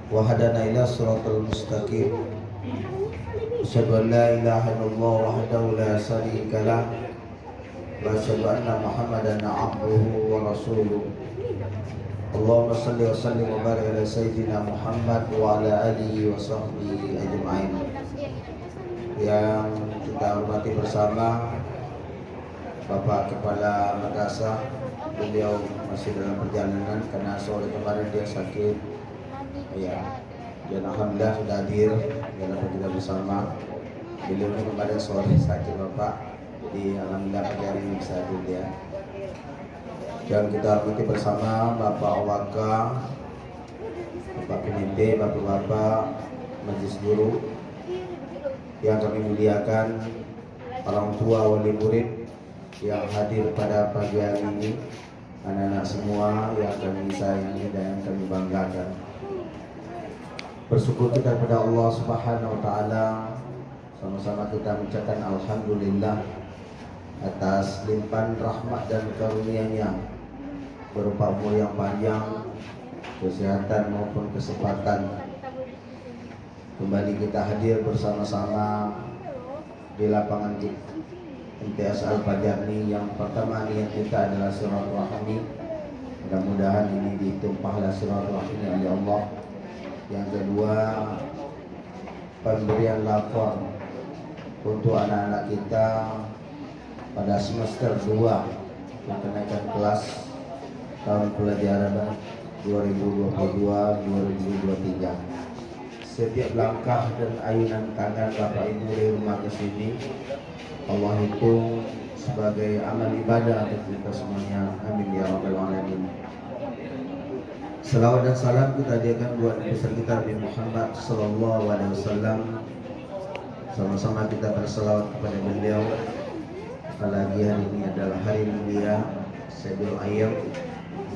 wa hadana ila siratal mustaqim. Asyhadu an la ilaha illallah wahdahu la syarika lah wa asyhadu anna Muhammadan abduhu wa rasuluh. Allahumma salli wa sallim wa barik ala sayyidina Muhammad wa ala alihi wa sahbihi ajma'in. Yang kita hormati bersama Bapak Kepala Madrasah, beliau masih dalam perjalanan karena sore kemarin dia sakit. Ya, dan alhamdulillah sudah hadir dalam kita bersama. Beliau kemarin sore sakit Bapak, jadi alhamdulillah pagi hari ini bisa hadir dia. Dan kita hormati bersama Bapak Waka, Bapak Peninte, Bapak-bapak Majelis Guru yang kami muliakan, orang tua wali murid yang hadir pada pagi hari ini, anak-anak semua yang kami sayangi dan yang kami banggakan. Bersyukur kita kepada Allah Subhanahu wa taala, sama-sama kita mengucapkan alhamdulillah atas limpahan rahmat dan karunia-Nya berupa umur yang panjang, kesehatan maupun kesempatan. Kembali kita hadir bersama-sama di lapangan MTS Al-Fajarni. Yang pertama niat kita adalah silaturahmi. Mudah-mudahan ini ditumpahlah silaturahmi oleh Allah. Yang kedua, pemberian lapor untuk anak-anak kita pada semester 2 yang kenaikan kelas tahun pelajaran 2022-2023. Setiap langkah dan ayunan tangan Bapak Ibu dari rumah ke sini Allah hitung sebagai amal ibadah untuk kita semuanya. Amin ya rabbal alamin. Salawat dan salam kita hadirkan buat besar kita Nabi Muhammad sallallahu alaihi wasallam. Sama-sama kita berselawat kepada beliau. Apalagi hari ini adalah hari mulia Sayyidul Ayyam.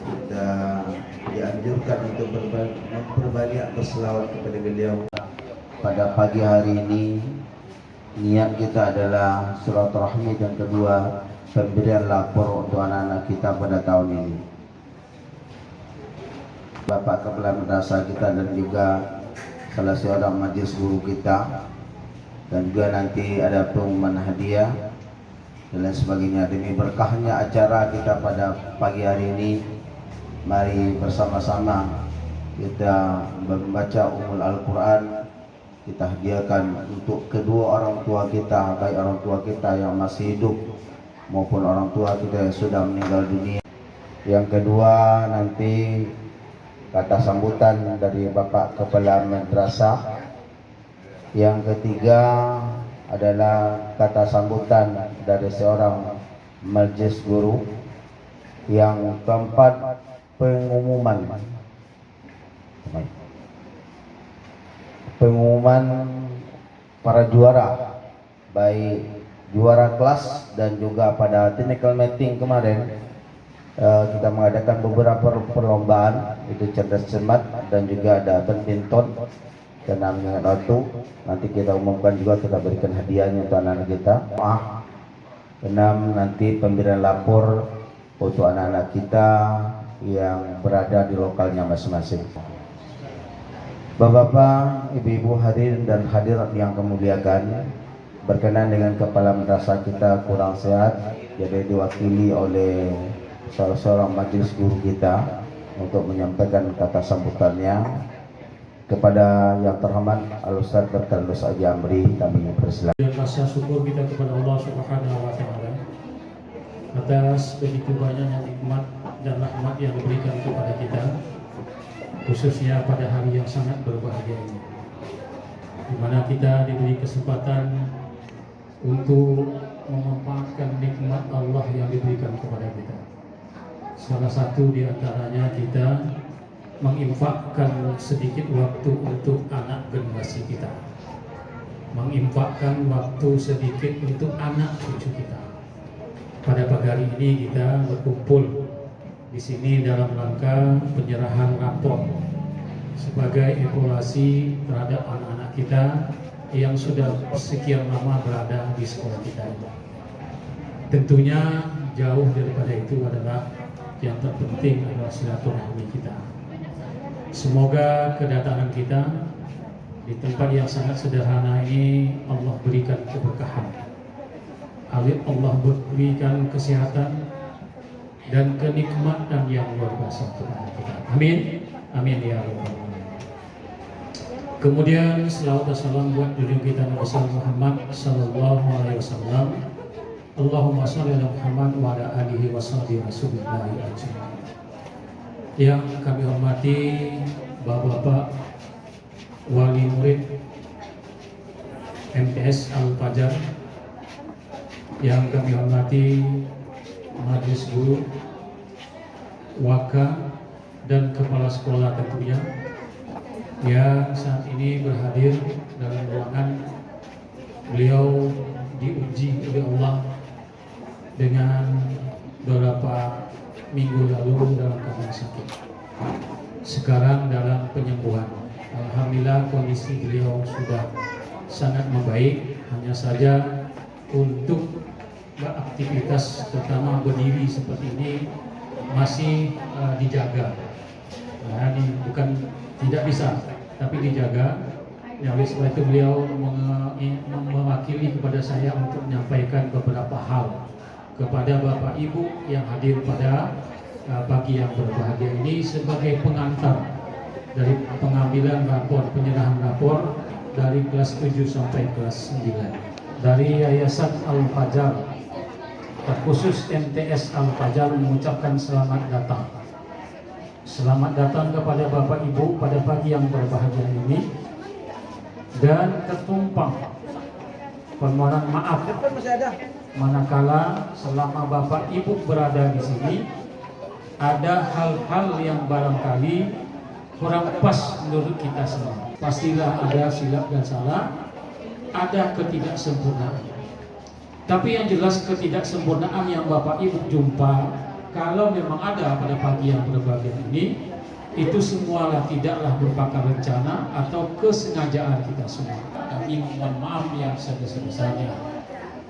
Kita dianjurkan untuk memperbanyak berselawat kepada beliau. Pada pagi hari ini niat kita adalah silaturahmi, dan kedua pemberian lapor untuk anak-anak kita pada tahun ini. Bapak Kepala Madrasah kita dan juga salah seorang majelis guru kita, dan juga nanti ada pengumuman hadiah dan lain sebagainya. Demi berkahnya acara kita pada pagi hari ini, mari bersama-sama kita membaca Ummul Al-Quran. Kita hadiahkan untuk kedua orang tua kita, baik orang tua kita yang masih hidup maupun orang tua kita yang sudah meninggal dunia. Yang kedua nanti kata sambutan dari Bapak Kepala Madrasah. Yang ketiga adalah kata sambutan dari seorang majelis guru. Yang keempat pengumuman para juara, baik juara kelas dan juga pada technical meeting kemarin kita mengadakan beberapa perlombaan, itu cerdas cermat dan juga ada badminton dan mengingat waktu. Nanti kita umumkan juga, kita berikan hadiahnya untuk anak-anak kita. 6 nanti pemberian lapor untuk anak-anak kita yang berada di lokalnya masing-masing. Bapak-bapak, ibu-ibu hadirin dan hadirat yang kemuliakan, berkenan dengan Kepala Madrasah kita kurang sehat, jadi diwakili oleh salah seorang majelis guru kita untuk menyampaikan kata sambutannya. Kepada yang terhormat Al-Ustaz Dr. Nus Aji Amri, kami persilakan. Rasa syukur kita kepada Allah Subhanahu wa taala atas begitu banyaknya nikmat dan rahmat yang diberikan kepada kita, khususnya pada hari yang sangat berbahagia ini, di mana kita diberi kesempatan untuk memanfaatkan nikmat Allah yang diberikan kepada kita. Salah satu di antaranya kita menginfakkan sedikit waktu untuk anak generasi kita, menginfakkan waktu sedikit untuk anak cucu kita. Pada pagi hari ini kita berkumpul di sini dalam rangka penyerahan rapor sebagai evaluasi terhadap anak-anak kita yang sudah sekian lama berada di sekolah kita ini. Tentunya jauh daripada itu adalah yang terpenting adalah silaturahmi kita. Semoga kedatangan kita di tempat yang sangat sederhana ini Allah berikan keberkahan. Allah berikan kesehatan dan kenikmatan yang luar biasa kepada kita. Amin. Amin ya rabbal alamin. Kemudian selawat dan salam buat junjungan kita Nabi Muhammad sallallahu alaihi wasallam. Allahumma shalli ala Muhammad wa ala alihi washabihi rasulillahi ajmain. Yang kami hormati Bapak-bapak wali murid MTS Al-Fajar, yang kami hormati majelis guru, waka dan kepala sekolah tentunya yang saat ini berhadir dalam ruangan. Beliau diuji oleh Allah dengan beberapa minggu lalu dalam keadaan sakit. Sekarang dalam penyembuhan. Alhamdulillah kondisi beliau sudah sangat membaik. Hanya saja untuk beraktivitas terutama berdiri seperti ini masih dijaga. Nah, ini bukan tidak bisa, tapi dijaga. Ya, oleh sebab itu beliau mewakili kepada saya untuk menyampaikan beberapa hal kepada Bapak Ibu yang hadir pada pagi yang berbahagia ini sebagai pengantar dari pengambilan rapor, penyerahan rapor dari kelas 7 sampai kelas 9 dari Yayasan Al-Fajar, terkhusus MTS Al-Fajar mengucapkan selamat datang. Selamat datang kepada Bapak Ibu pada pagi yang berbahagia ini, dan ketumpang permohonan maaf manakala selama Bapak Ibu berada di sini ada hal-hal yang barangkali kurang pas menurut kita semua. Pastilah ada silap dan salah, ada ketidaksempurnaan. Tapi yang jelas ketidaksempurnaan yang Bapak Ibu jumpa, kalau memang ada pada pagi yang berbahagia ini, itu semualah tidaklah merupakan rencana atau kesengajaan kita semua. Kami mohon maaf yang sebesar-besarnya,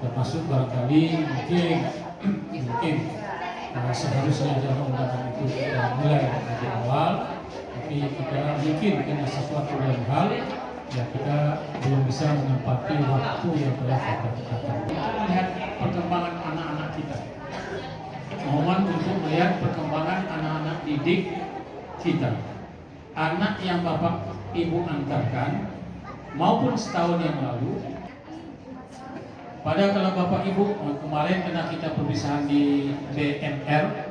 termasuk barangkali mungkin seharusnya dalam undangan itu kita mulai dari awal, tapi kita mungkin dengan sesuatu lain hal ya kita belum bisa menempati waktu yang telah kita tetapkan. Melihat perkembangan anak-anak kita, mohon untuk melihat perkembangan anak-anak didik kita, anak yang Bapak Ibu antarkan maupun setahun yang lalu. Pada kalau Bapak Ibu kemarin kena kita perpisahan di BMR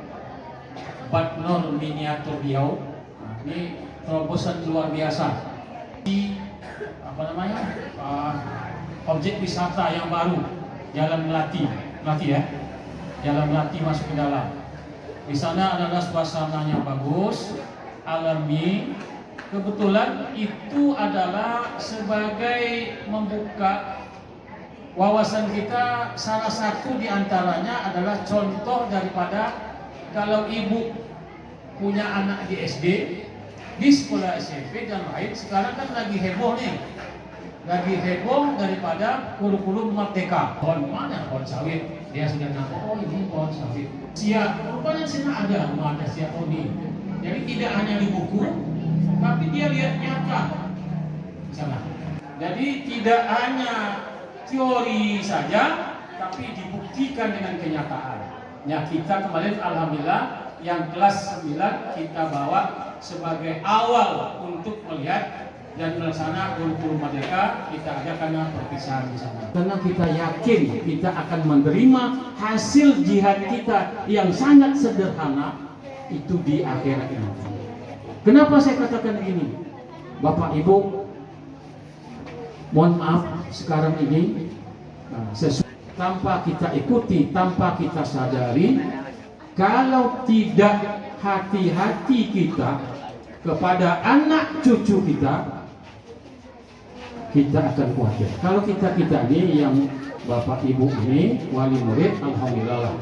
Batnor Miniatur Riau. Nah, ini terobosan luar biasa di objek wisata yang baru, Jalan Melati ya, Jalan Melati masuk ke dalam. Di sana adalah suasananya bagus, alami. Kebetulan itu adalah sebagai membuka wawasan kita. Salah satu diantaranya adalah contoh daripada kalau ibu punya anak di SD, di sekolah SMP dan lain. Sekarang kan lagi heboh nih, lagi heboh daripada kurikulum merdeka. Pohon mana? Pohon sawit. Dia sudah nampak, oh ini pohon sawit. Siap, rupanya sana ada siap ini. Jadi tidak hanya di buku, tapi dia lihat nyata sana. Jadi tidak hanya teori saja, tapi dibuktikan dengan kenyataan. Ya, kita kemarin alhamdulillah yang kelas 9 kita bawa sebagai awal untuk melihat dan melaksanakan kurikulum merdeka. Kita adakan perpisahan di sana. Karena kita yakin kita akan menerima hasil jihad kita yang sangat sederhana itu di akhirat nanti. Kenapa saya katakan ini? Bapak Ibu, mohon maaf sekarang ini tanpa kita ikuti, tanpa kita sadari, kalau tidak hati-hati kita kepada anak cucu kita akan khawatir. Kalau kita ini yang Bapak Ibu ini wali murid, alhamdulillah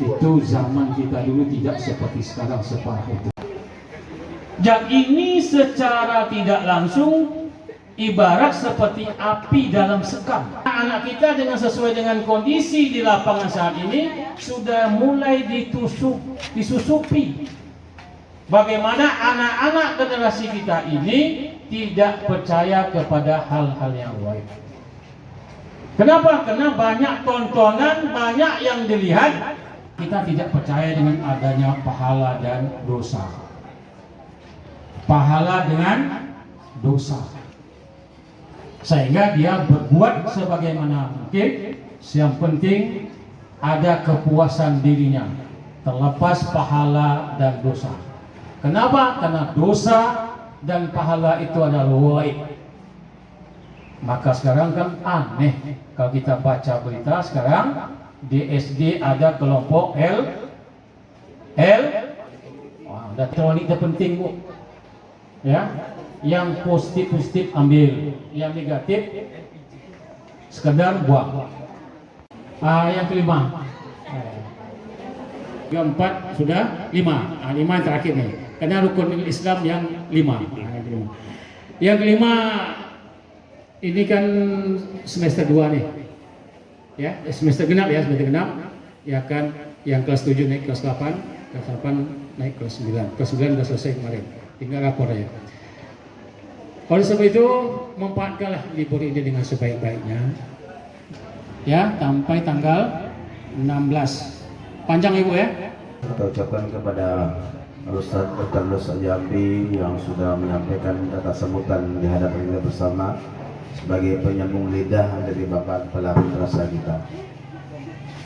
itu zaman kita dulu tidak seperti sekarang separah itu. Dan ini secara tidak langsung ibarat seperti api dalam sekam. Anak kita dengan sesuai dengan kondisi di lapangan saat ini sudah mulai disusupi bagaimana anak-anak generasi kita ini tidak percaya kepada hal-hal yang gaib. Kenapa? Karena banyak tontonan, banyak yang dilihat. Kita tidak percaya dengan adanya pahala dan dosa. Pahala dengan dosa. Sehingga dia berbuat sebagaimana mungkin. Yang penting ada kepuasan dirinya, terlepas pahala dan dosa. Kenapa? Karena dosa dan pahala itu adalah gaib. Maka sekarang kan aneh kalau kita baca berita sekarang di SD ada kelompok wah, elektronik itu penting, Bu. Ya, yang positif ambil, yang negatif sekedar buang. Yang kelima, yang empat sudah, lima yang terakhir nih, karena rukun Islam yang lima. Yang kelima ini kan semester 2 nih, ya semester genap ya kan, yang kelas 7 naik kelas 8, kelas 8 naik kelas 9, kelas 9 sudah selesai kemarin, tinggal rapor aja. Oleh sebab itu memanfaatkanlah libur ini dengan sebaik-baiknya, ya sampai tanggal 16, panjang Ibu ya. Kita ucapkan kepada Ustaz Tertarus Jambi yang sudah menyampaikan kata sambutan di hadapan kita bersama sebagai penyambung lidah dari Bapak Kepala Madrasah kita.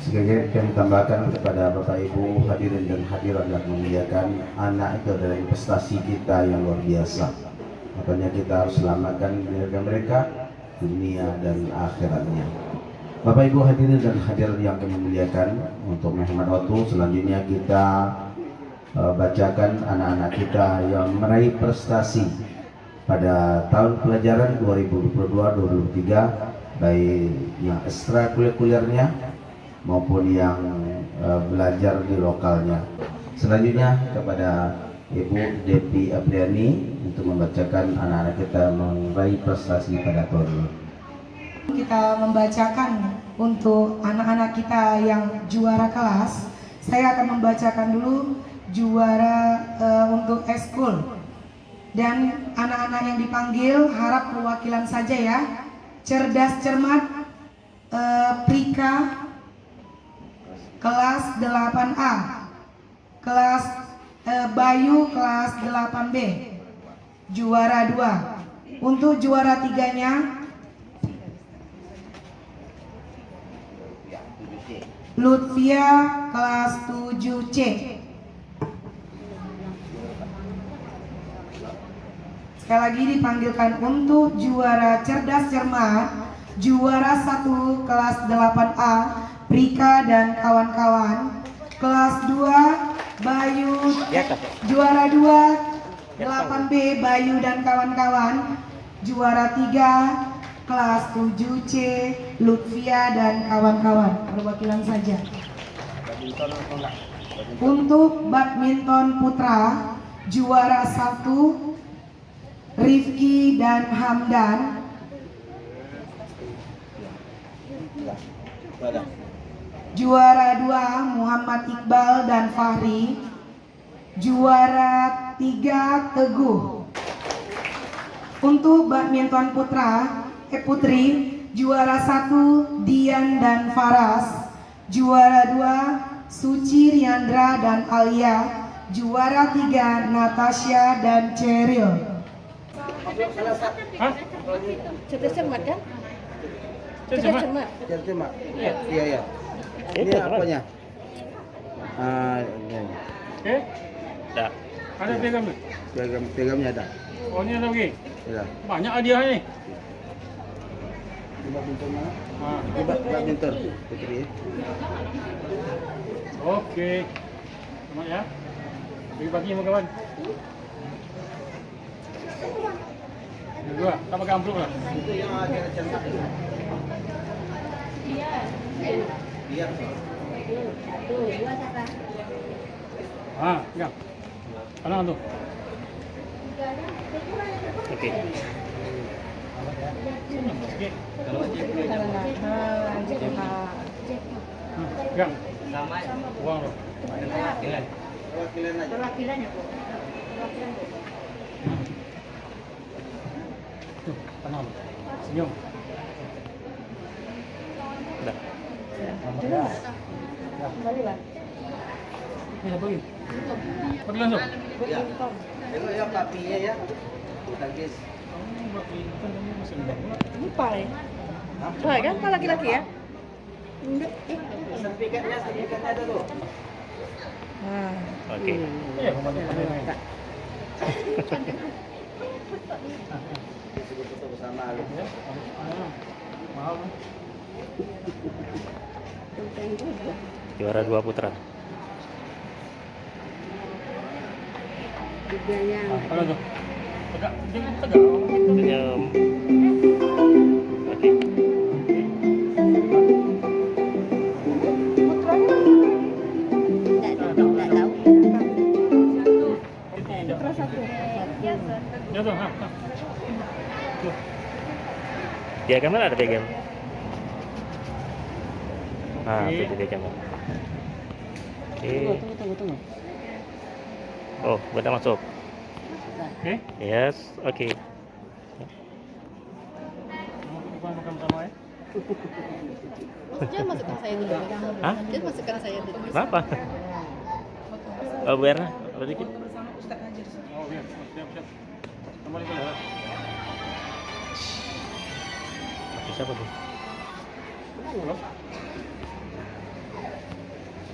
Sekali kami tambahkan kepada Bapak Ibu hadirin dan hadirat yang memuliakan, anak itu adalah investasi kita yang luar biasa. Makanya kita harus selamatkan diri mereka, dunia dan akhiratnya. Bapak Ibu hadirin dan hadirat yang kami muliakan, untuk menghemat waktu selanjutnya kita bacakan anak-anak kita yang meraih prestasi pada tahun pelajaran 2022-2023, baik yang ekstrakurikulernya maupun yang belajar di lokalnya. Selanjutnya kepada Ibu Depi Apriani untuk membacakan anak-anak kita meraih prestasi pada tahun ini. Kita membacakan untuk anak-anak kita yang juara kelas. Saya akan membacakan dulu juara untuk eskul. Dan anak-anak yang dipanggil harap perwakilan saja ya. Cerdas cermat Prika kelas 8A, kelas Bayu kelas 8B, juara 2. Untuk juara 3-nya Lutfia kelas 7C. Sekali lagi dipanggilkan untuk juara cerdas cermat, juara 1 kelas 8A Prika dan kawan-kawan, kelas 2 Bayu, juara 2 8B Bayu dan kawan-kawan, juara 3 kelas 7C Lutfia dan kawan-kawan, perwakilan saja. Untuk badminton putra, juara 1 Rifki dan Hamdan, juara 2 Muhammad Iqbal dan Fahri, juara 3 Teguh. Untuk badminton putri, juara 1 Dian dan Faras, juara 2 Suci Riandra dan Alia, juara 3 Natasha dan Cheryl. Cerdas cermat kan? Cerdas cermat. Iya. Ini apanya? Ada piagam tu? Piagamnya ada. Oh, ni ada lagi. Ya. Banyak hadiah ni. Badminton mana? Badminton putri. Okey. Selamat ya. Bagi sama kawan. Dua, tak pakai amplop lah. Itu yang ada cermat. Biar. Ya. Kanan tu. Okey. Ya. Uang tu. Perwakilan aja. Perwakilannya, Bu. Tuh, tenang. Senyum. Dah. Kembali lah. Ya, pergi. Pergi langsung. Ya. Tengok ya papinya ya. Tangkis. Ini pai. Pai kan? Kalau laki-laki ya? Enggak. Sertifikatnya ada tuh. Nah. Oke. Iya, kembali. Foto bersama lu. Mahal. Juara 2 putra. Juga yang Kalau tuh. Tegak, tegak. Senyum. Oke. enggak tahu. Putra satu. Ya tuh, ha. Piagam mana ada piagam? Ah, itu piagam. Oke. Tunggu. Oh, udah masuk. Oke. Yes, oke. Makan sama ya. Dia masukkan saya dulu. Hah? Dia masukkan saya dulu. Kenapa? Oh, Bu Erna, apa dikit? Oh, iya. Siap. Kembali ke dalam. Siapa tuh? Belum.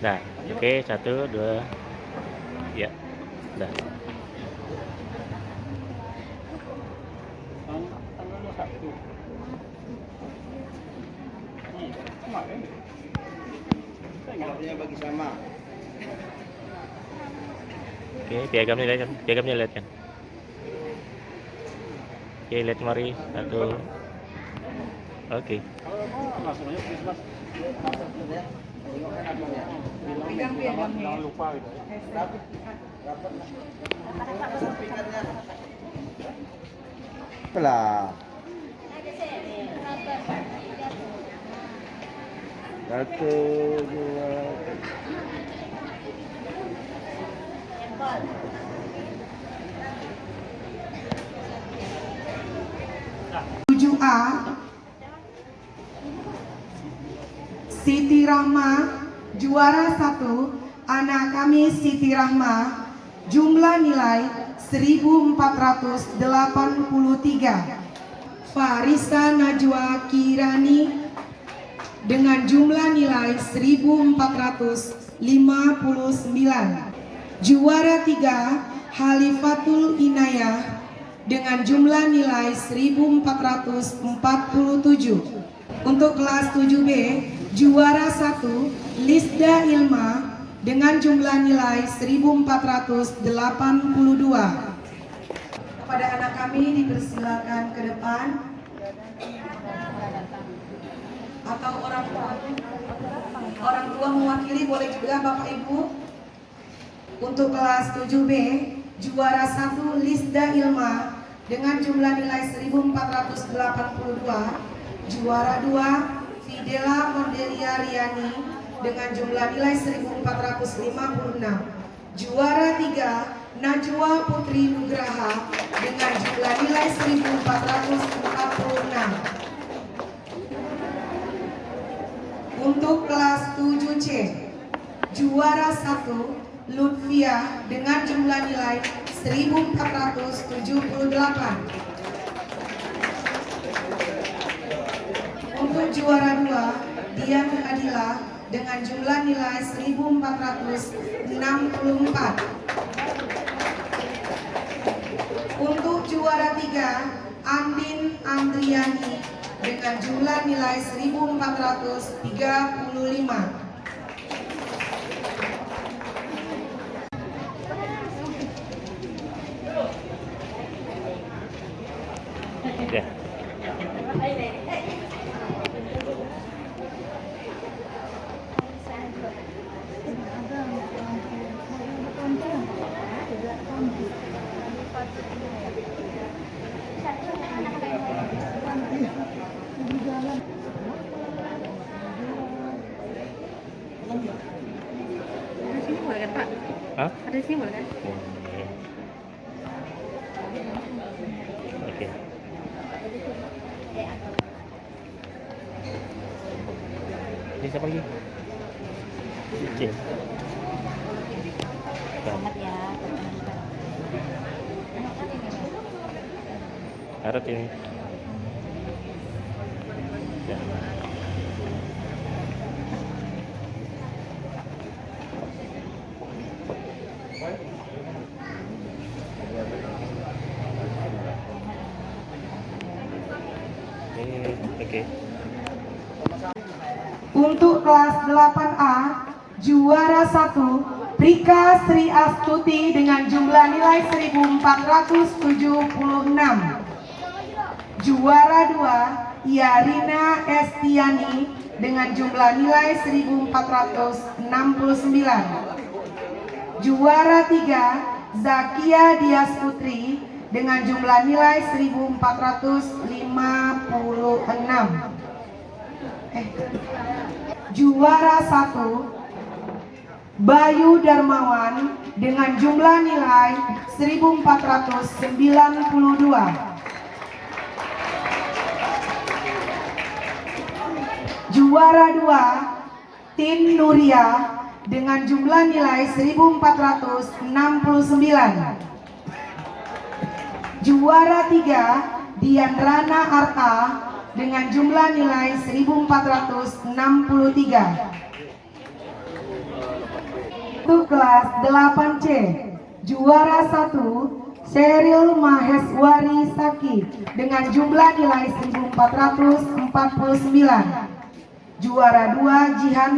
Nah, oke, 1, 2. Ya, dah. Tanggal 21. Kemarin. Papinya bagi sama. Oke, piagamnya lihat kan? Piagamnya lihat kan? Oke, lihat mari. 1. Oke. Langsung aja Christmas. Pegang piagamnya. Jangan lupa gitu. Sertifikatnya. Pelah. 1, 2. 7A Siti Rahma juara 1, anak kami Siti Rahma, jumlah nilai 1483. Farisa Najwa Kirani dengan jumlah nilai 1459. Juara 3 Halifatul Inayah dengan jumlah nilai 1447. Untuk kelas 7B, juara 1 Lisda Ilma dengan jumlah nilai 1482. Kepada anak kami dipersilakan ke depan, atau orang tua mewakili boleh juga Bapak Ibu. Untuk kelas 7B, juara 1 Lisda Ilma dengan jumlah nilai 1482. Juara 2 Fidela Cordelia Riani dengan jumlah nilai 1456. Juara 3 Najwa Putri Nugraha dengan jumlah nilai 1446. Untuk kelas 7C, juara 1 Lutfia dengan jumlah nilai 1478. Untuk juara 2 Dian Adila dengan jumlah nilai 1464. Untuk juara 3 Andin Andriani dengan jumlah nilai 1435. Ya. Ada sini boleh kan Pak? Hah? Ada sini boleh kan? Boleh. siapa lagi? Cil. Selamat ya. Harap ini. Ya. Oke. Untuk kelas 8A, juara 1 Prika Sri Astuti dengan jumlah nilai 1476. Juara 2 Yarina Estiani dengan jumlah nilai 1469. Juara 3 Zakia Dias Putri dengan jumlah nilai 1456. Juara 1 Bayu Darmawan dengan jumlah nilai 1492. Juara 2 Tin Nuria dengan jumlah nilai 1469. Juara 3 Dianrana Arta dengan jumlah nilai 1463. Untuk kelas 8C, juara 1 Sheryl Maheswari Saki dengan jumlah nilai 1449. Juara 2 Jihan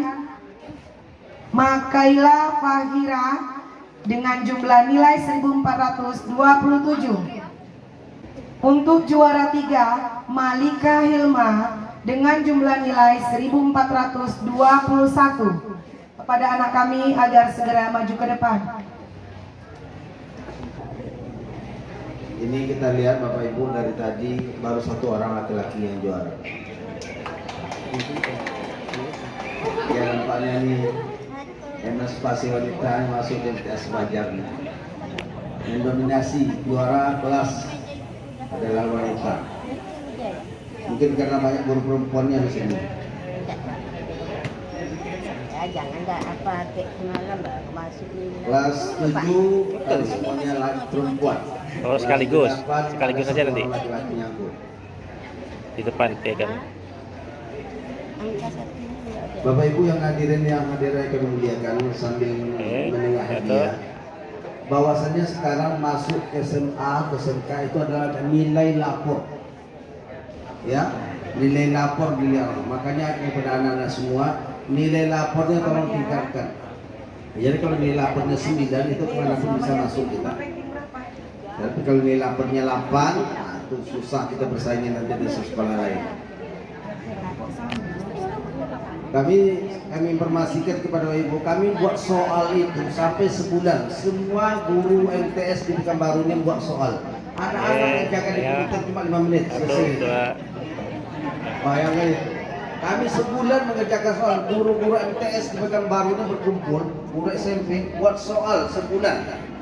Makaila Fahira dengan jumlah nilai 1427. Untuk juara 3 Malika Hilma dengan jumlah nilai 1421. Kepada anak kami agar segera maju ke depan. Ini kita lihat Bapak Ibu, dari tadi baru satu orang laki-laki yang juara. Ya, nampaknya ini emansipasi wanita yang masuk di MTS Fajar. Mendominasi juara kelas adalah wanita. Mungkin karena banyak guru perempuannya di sini. Jangan apa kayak semalam baru masuk ini. Kelas 7 harus semuanya laki perempuan. Oh, sekaligus aja nanti. Laki-laki nyangkut. Di depan pegang. Angka satunya enggak ada. Bapak Ibu yang hadirin kami muliakan, sambil mendengar hadiah, bahwasannya sekarang masuk SMA ke SMK itu adalah nilai lapor. Ya, nilai lapor dilihat. Makanya kepada anak-anak semua, nilai lapornya tolong tingkatkan. Jadi kalau nilai lapornya 9 itu kemanapun bisa masuk kita. Tapi kalau nilai lapornya 8, nah, itu susah kita bersaingin nanti di sekolah lain. Kami informasikan kepada Ibu, kami buat soal itu sampai sebulan. Semua guru MTS di Pekanbaru ini buat soal. Anak-anak yang jaga di komputer cuma 5 menit selesai. Bayangkan itu. Kami sebulan mengerjakan soal. Guru-guru MTS di Pekanbaru ini berkumpul, guru SMP buat soal sebulan,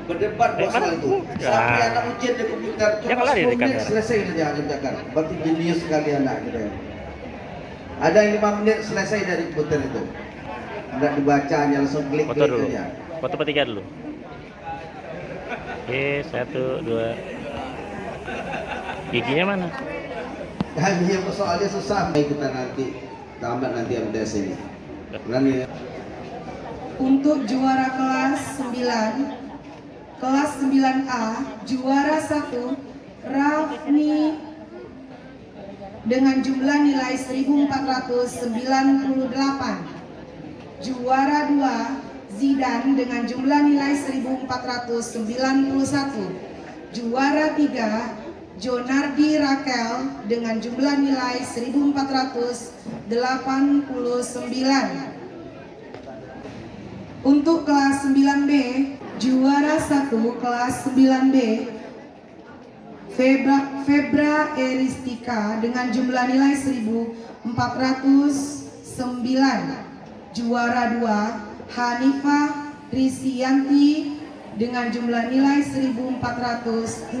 berdebat buat soal itu. Sampai anak ujian di komputer cuma 10 menit selesai saja kerjakan. Berarti jenius sekali anak kita. Ada yang 5 menit selesai dari komputer itu. Tidak dibaca, hanya langsung klik Foto dulu. aja. Foto bertiga dulu. Oke, 1, 2. Giginya mana? Kami yang soalnya susah. Kita nanti tamat nanti MTS ini. Berani. Untuk juara kelas 9, kelas 9A, juara 1 Rafni dengan jumlah nilai 1498. Juara 2 Zidan dengan jumlah nilai 1491. Juara 3 Jonardi Rakel dengan jumlah nilai 1489. Untuk kelas 9B, juara 1 kelas 9B Febra Eristika dengan jumlah nilai 1409. Juara 2 Hanifah Risianti dengan jumlah nilai 1406.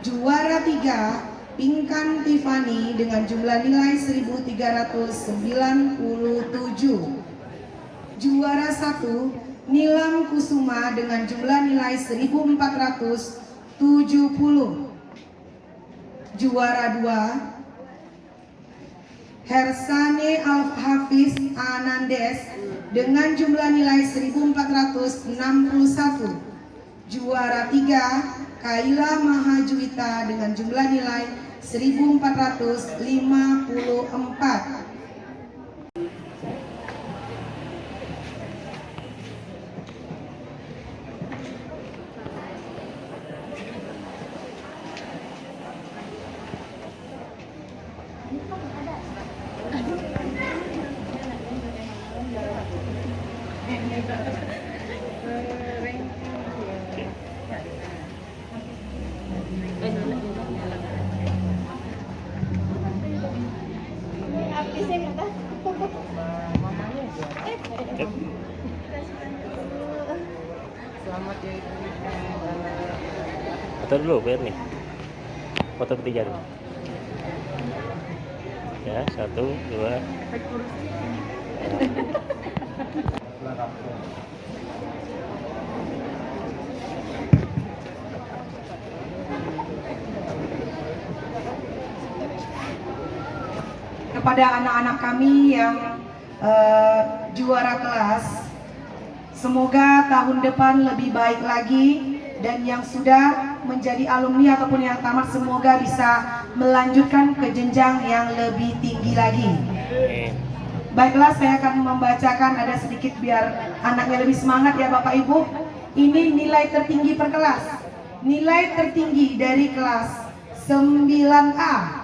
Juara 3 Pinkan Tiffany dengan jumlah nilai 1397. Juara 1 Nilam Kusuma dengan jumlah nilai 1470. Juara 2 Hersane Al-Hafiz Anandes dengan jumlah nilai 1461. Juara 3 Kaila Mahajuwita dengan jumlah nilai 1454. Foto dulu, biar nih. Foto ketiga dulu. Ya, 1, 2. Kepada anak-anak kami yang juara kelas, semoga tahun depan lebih baik lagi, dan yang sudah menjadi alumni ataupun yang tamat semoga bisa melanjutkan ke jenjang yang lebih tinggi lagi. Baiklah, saya akan membacakan ada sedikit biar anaknya lebih semangat ya Bapak Ibu. Ini nilai tertinggi per kelas. Nilai tertinggi dari kelas 9A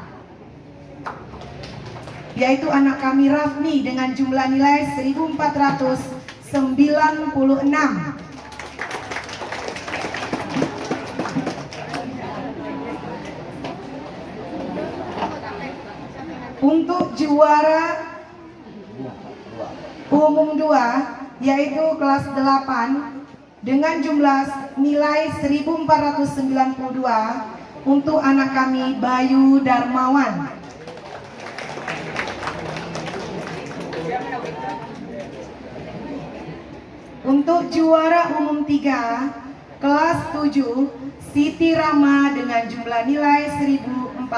yaitu anak kami Rafni dengan jumlah nilai 1496. Untuk juara umum 2 yaitu kelas 8 dengan jumlah nilai 1492 untuk anak kami Bayu Darmawan. Untuk juara umum 3 kelas 7 Siti Rama dengan jumlah nilai 1483.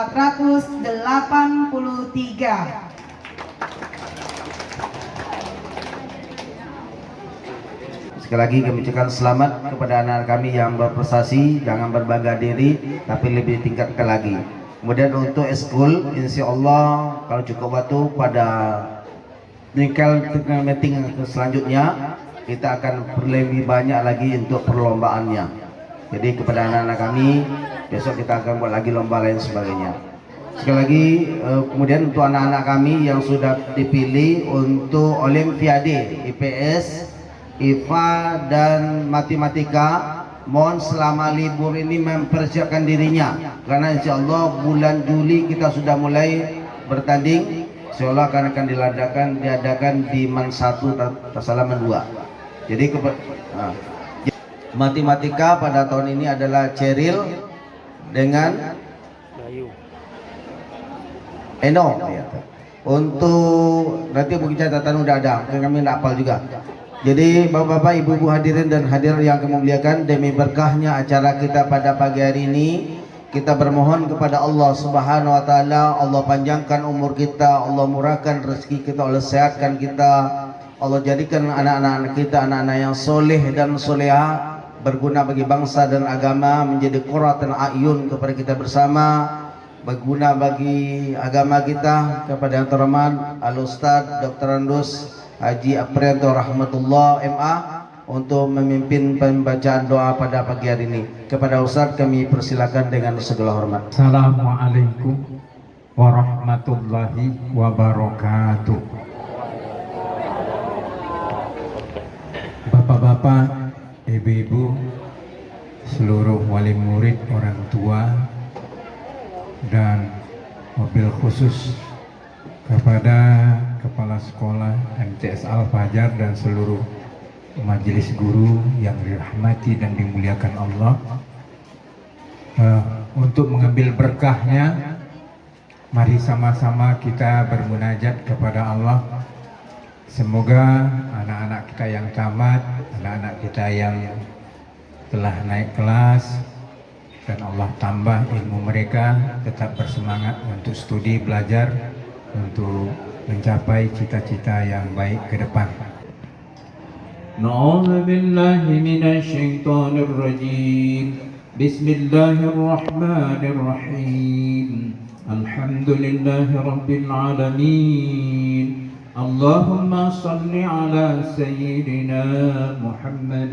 Sekali lagi kami ucapkan selamat kepada anak kami yang berprestasi, jangan berbangga diri, tapi lebih tingkatkan lagi. Kemudian untuk eskul, insya Allah kalau cukup waktu pada meeting selanjutnya kita akan lebih banyak lagi untuk perlombaannya. Jadi kepada anak-anak kami besok kita akan buat lagi lomba lain sebagainya. Sekali lagi kemudian untuk anak-anak kami yang sudah dipilih untuk Olimpiade IPS, IPA dan Matematika, mohon selama libur ini mempersiapkan dirinya, karena insya Allah bulan Juli kita sudah mulai bertanding. Insya Allah akan diadakan di MAN 1 Tasalaman 2. Jadi matematika pada tahun ini adalah Ceril dengan Bayu. Eno. Untuk nanti buku catatan udah ada, kami tidak hafal juga. Jadi bapak-bapak, ibu-ibu hadirin dan hadir yang kami muliakan, demi berkahnya acara kita pada pagi hari ini, kita bermohon kepada Allah Subhanahu wa taala, Allah panjangkan umur kita, Allah murahkan rezeki kita, Allah sehatkan kita, Allah jadikan anak-anak kita anak-anak yang soleh dan soleha, berguna bagi bangsa dan agama, menjadi qurratan a'yun kepada kita bersama, berguna bagi agama kita. Kepada yang terhormat Al-Ustaz Dr. Andus Haji Aprianto Rahmatullah MA untuk memimpin pembacaan doa pada pagi hari ini. Kepada Ustaz kami persilakan dengan segala hormat. Assalamualaikum warahmatullahi wabarakatuh. Bapak-bapak, ibu-ibu, seluruh wali murid, orang tua, dan mobil khusus kepada Kepala Sekolah MTS Al-Fajar dan seluruh majelis guru yang dirahmati dan dimuliakan Allah, untuk mengambil berkahnya Mari sama-sama kita bermunajat kepada Allah. Semoga anak-anak kita yang tamat, anak-anak kita yang telah naik kelas, dan Allah tambah ilmu mereka, tetap bersemangat untuk studi, belajar, untuk mencapai cita-cita yang baik ke depan. نعوذ بالله من الشيطان الرجيم بسم الله الرحمن الرحيم الحمد لله رب العالمين اللهم صل على سيدنا محمد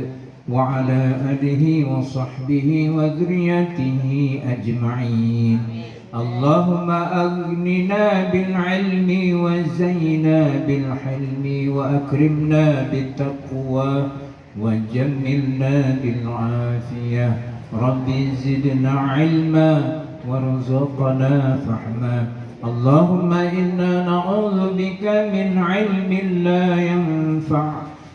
وعلى آله وصحبه وذريته أجمعين اللهم أغننا بالعلم وزينا بالحلم وأكرمنا بالتقوى وجملنا بالعافية رب زدنا علما وارزقنا فهما اللهم إنا نعوذ بك من علم لا ينفع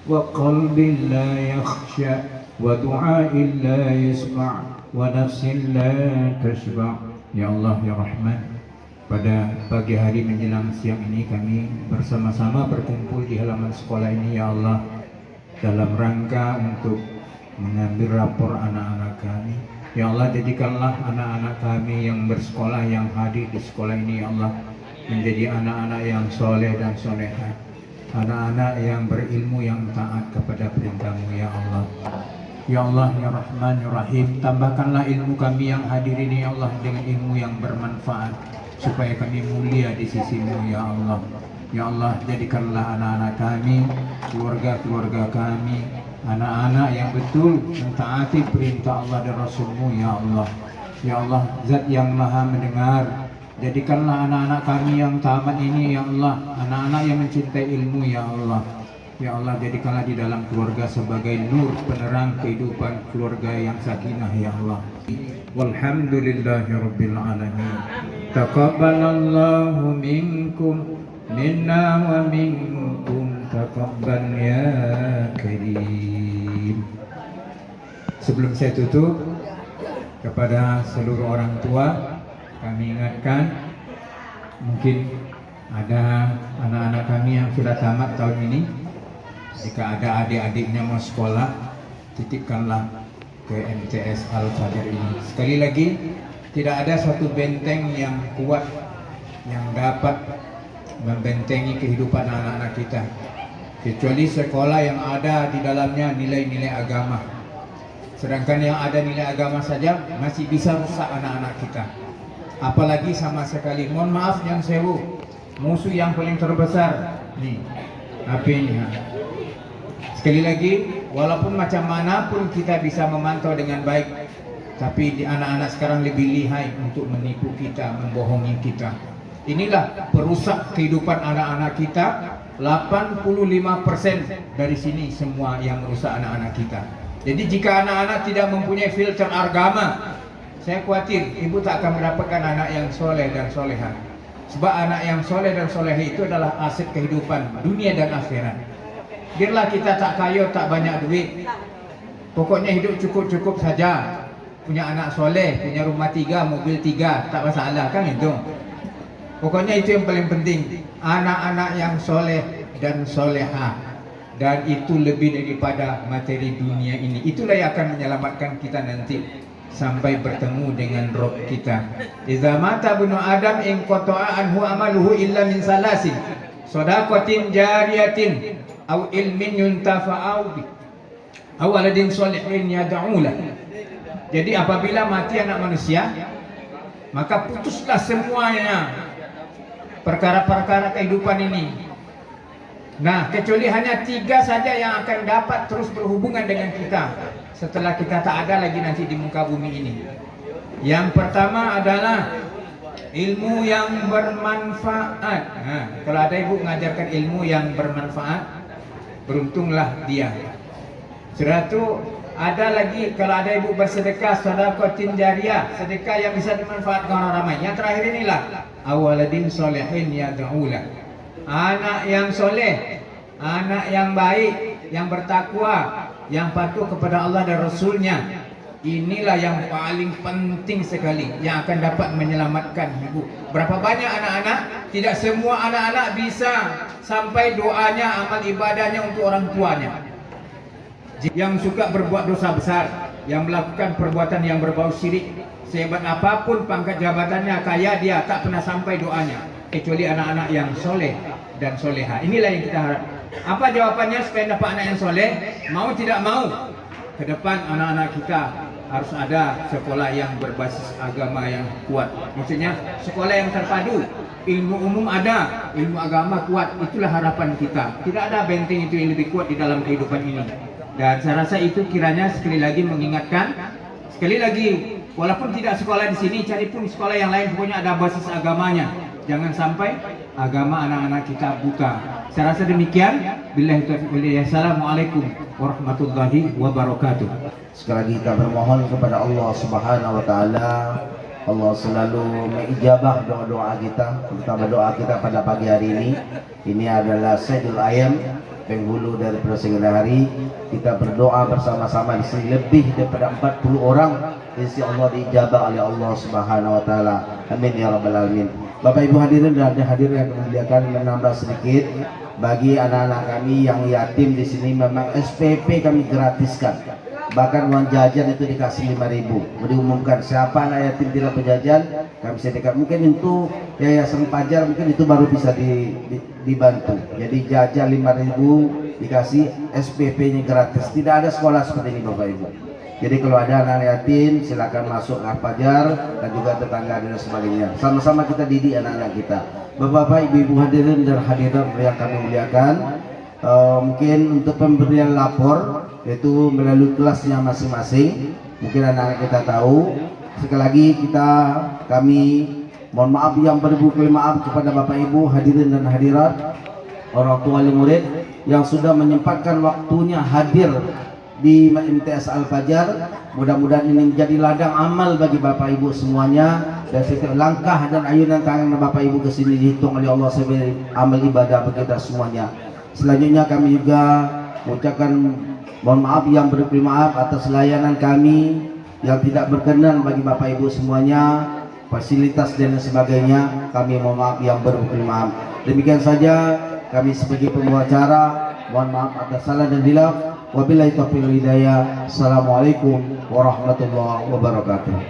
وقلب لا يخشى ودعاء لا يسمع ونفس لا تشبع. Ya Allah, ya Rahman, pada pagi hari menjelang siang ini kami bersama-sama berkumpul di halaman sekolah ini, ya Allah, dalam rangka untuk mengambil rapor anak-anak kami. Ya Allah, jadikanlah anak-anak kami yang bersekolah, yang hadir di sekolah ini, ya Allah, menjadi anak-anak yang soleh dan solehah, anak-anak yang berilmu, yang taat kepada perintah-Mu, ya Allah. Ya Allah, ya Rahman, ya Rahim, tambahkanlah ilmu kami yang hadir ini, ya Allah, dengan ilmu yang bermanfaat, supaya kami mulia di sisi-Mu, ya Allah. Ya Allah, jadikanlah anak-anak kami, keluarga-keluarga kami, anak-anak yang betul mentaati perintah Allah dan Rasul-Mu, ya Allah. Ya Allah, Zat yang maha mendengar, jadikanlah anak-anak kami yang tamat ini, ya Allah, anak-anak yang mencintai ilmu, ya Allah. Ya Allah, jadikanlah di dalam keluarga sebagai nur penerang kehidupan keluarga yang sakinah, ya Allah. Walhamdulillahirabbil alamin. Taqabbalallahu minkum minna wa minkum taqabbal ya karim. Sebelum saya tutup, kepada seluruh orang tua kami ingatkan, mungkin ada anak-anak kami yang sudah tamat tahun ini. Jika ada adik-adiknya mau sekolah, titipkanlah ke MTS Al-Fajar ini. Sekali lagi, tidak ada suatu benteng yang kuat yang dapat membentengi kehidupan anak-anak kita, kecuali sekolah yang ada di dalamnya nilai-nilai agama. Sedangkan yang ada nilai agama saja masih bisa rusak anak-anak kita. Apalagi sama sekali, mohon maaf yang sewu, musuh yang paling terbesar nih, HP-nya. Sekali lagi, walaupun macam manapun kita bisa memantau dengan baik, tapi di anak-anak sekarang lebih lihai untuk menipu kita, membohongi kita. Inilah perusak kehidupan anak-anak kita. 85% dari sini semua yang merusak anak-anak kita. Jadi jika anak-anak tidak mempunyai filter agama, saya khawatir ibu tak akan mendapatkan anak yang soleh dan soleha. Sebab anak yang soleh dan soleha itu adalah aset kehidupan dunia dan akhirat. Biarlah kita tak kaya, tak banyak duit, pokoknya hidup cukup-cukup saja. Punya anak soleh, punya rumah 3, mobil 3, tak masalah kan itu. Pokoknya itu yang paling penting, anak-anak yang soleh dan soleha. Dan itu lebih daripada materi dunia ini. Itulah yang akan menyelamatkan kita nanti sampai bertemu dengan Rob kita. Iza mata bunu Adam in qata'a anhu amaluhu illa min salasin, shadaqatin jariyatin aw ilmin yuntafa'u bi aw waladin sholihin yad'u lah. Jadi apabila mati anak manusia, maka putuslah semuanya perkara-perkara kehidupan ini. Nah, kecuali hanya 3 saja yang akan dapat terus berhubungan dengan kita setelah kita tak ada lagi nanti di muka bumi ini. Yang pertama adalah ilmu yang bermanfaat. Nah, kalau ada ibu mengajarkan ilmu yang bermanfaat, beruntunglah dia. Sudah itu ada lagi, kalau ada ibu bersedekah, sedekah jariyah, sedekah yang bisa dimanfaatkan orang ramai. Yang terakhir inilah awaladin solehin yad'ulah, anak yang soleh, anak yang baik, yang bertakwa, yang patuh kepada Allah dan Rasulnya. Inilah yang paling penting sekali yang akan dapat menyelamatkan ibu. Berapa banyak anak-anak? Tidak semua anak-anak bisa sampai doanya, amal ibadahnya untuk orang tuanya. Yang suka berbuat dosa besar, yang melakukan perbuatan yang berbau syirik, sehebat apapun pangkat jabatannya, kaya dia, tak pernah sampai doanya, kecuali anak-anak yang soleh dan soleha. Inilah yang kita harap. Apa jawabannya supaya dapat anak yang soleh? Mau tidak mau, ke depan anak-anak kita harus ada sekolah yang berbasis agama yang kuat. Maksudnya sekolah yang terpadu, ilmu umum ada, ilmu agama kuat. Itulah harapan kita. Tidak ada benteng itu yang lebih kuat di dalam kehidupan ini. Dan saya rasa itu kiranya sekali lagi mengingatkan, sekali lagi, walaupun tidak sekolah di sini, cari pun sekolah yang lain, pokoknya ada basis agamanya. Jangan sampai agama anak-anak kita buta. Saya rasa demikian. Billahi taufiq wal hidayah. Assalamualaikum warahmatullahi wabarakatuh. Sekali lagi kita bermohon kepada Allah Subhanahu wa taala, Allah selalu mengijabah doa-doa kita, terutama doa kita pada pagi hari ini. Ini adalah Sayyidul Ayam, penghulu daripada segala hari. Kita berdoa bersama-sama di sini lebih daripada 40 orang. Insya Allah diijabah oleh Allah Subhanahu wa taala. Amin ya rabbal alamin. Bapak Ibu hadirin dan hadirin yang memuliakan, menambah sedikit bagi anak-anak kami yang yatim di sini, memang SPP kami gratiskan. Bahkan uang jajan itu dikasih 5.000. Diumumkan siapa anak yatim tidak berjajan, kami sediakan. Mungkin itu Yayasan Fajar, mungkin itu baru bisa dibantu. Jadi jajan 5.000 dikasih, SPP-nya gratis. Tidak ada sekolah seperti ini Bapak Ibu. Jadi kalau ada anak yatim silakan masuk ke Fajar dan juga tetangga dan sebagainya. Sama-sama kita didik anak-anak kita. Bapak-bapak, ibu-ibu hadirin dan hadirat yang kami muliakan, mungkin untuk pemberian lapor yaitu melalui kelasnya masing-masing. Mungkin anak-anak kita tahu. Sekali lagi kami mohon maaf yang beribu-ribu maaf kepada Bapak Ibu hadirin dan hadirat, orang tua wali murid yang sudah menyempatkan waktunya hadir di MTS Al-Fajar. Mudah-mudahan ini menjadi ladang amal bagi Bapak Ibu semuanya, dan setiap langkah dan ayunan tangan Bapak Ibu ke sini dihitung oleh Allah sebagai amal ibadah bagi kita semuanya. Selanjutnya kami juga mengucapkan mohon maaf yang beribu maaf atas layanan kami yang tidak berkenan bagi Bapak Ibu semuanya, fasilitas dan sebagainya. Kami mohon maaf yang beribu maaf. Demikian saja kami sebagai pembawa acara, mohon maaf atas salah dan hilaf. Wabillahi taufiq wal hidayah. Assalamualaikum warahmatullahi wabarakatuh.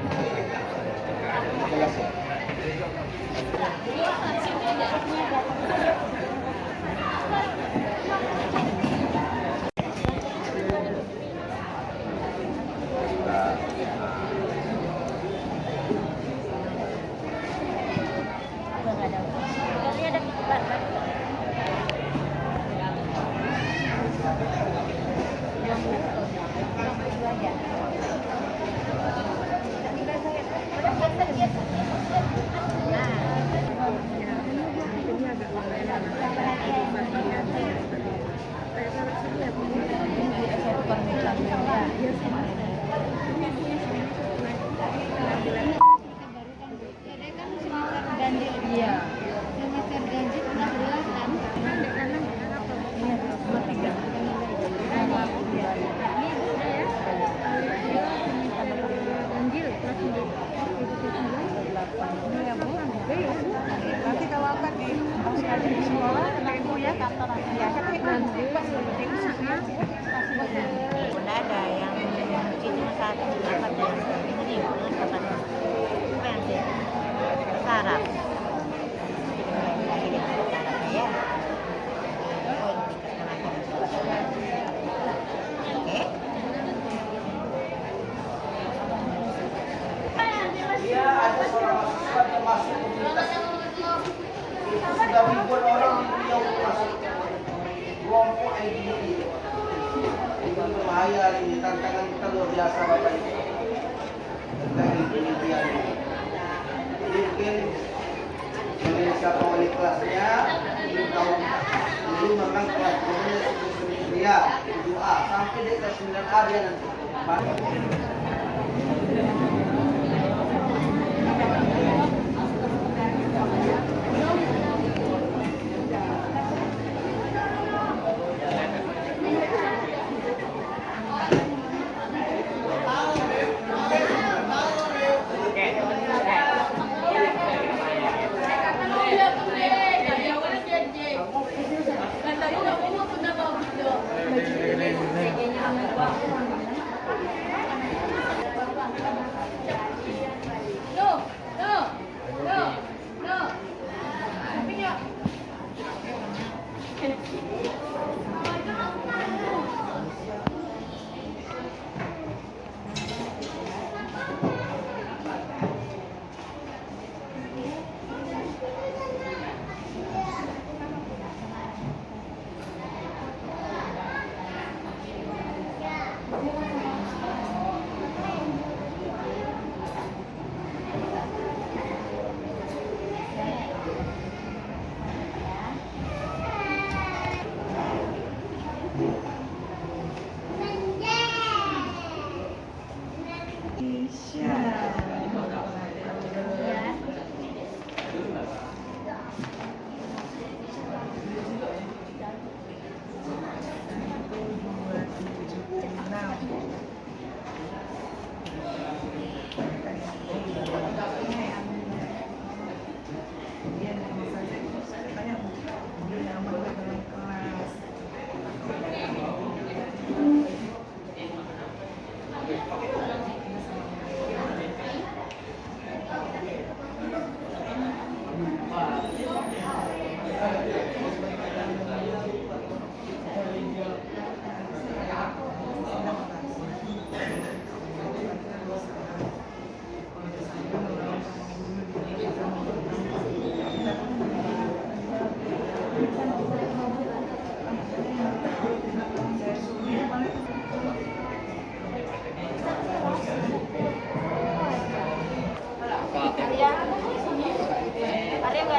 Nanti kalau apa di sekolah anak ibu ya kantor ya tapi Bunda ada yang cuma satu dapat yang ini dapat apa yang sih sarap ya. Ya, ada seorang mahasiswa yang masuk komunitas itu sudah ribuan orang yang masuk kelompok IDP. Ini berbahaya, ini tantangan kita luar biasa Bapak Ibu. Lagi penelitian ini. Jadi mungkin mengenai siapa wali kelasnya, belum tahu. Dulu memang kelas dia 7A sampai di kelas 9A dia nanti.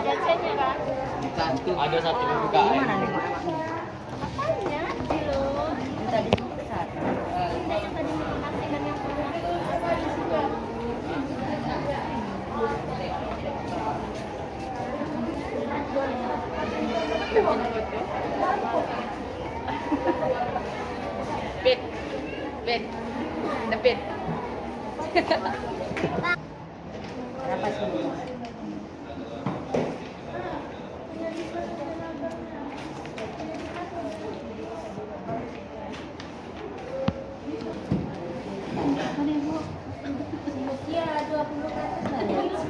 Ada chatnya kan? Ada satu bukaan. Mana nih mak nih? Apanya? Dulu. Tadi besar. Ada yang tadi makan dan yang pernah di juga. Pit. Pit. Dapit. Berapa sih? Iya, 20 ratus.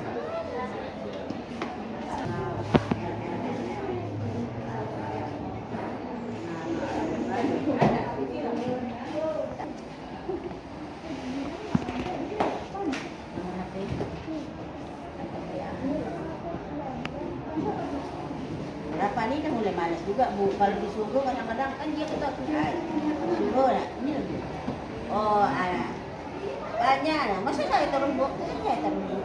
Berapa nih kan mulai malas juga Bu. Kalau disuruh kadang-kadang kan dia kita suruh lah. Ini lagi. Oh, banyak lah. Masa saya turun Bu? Saya turun Bu.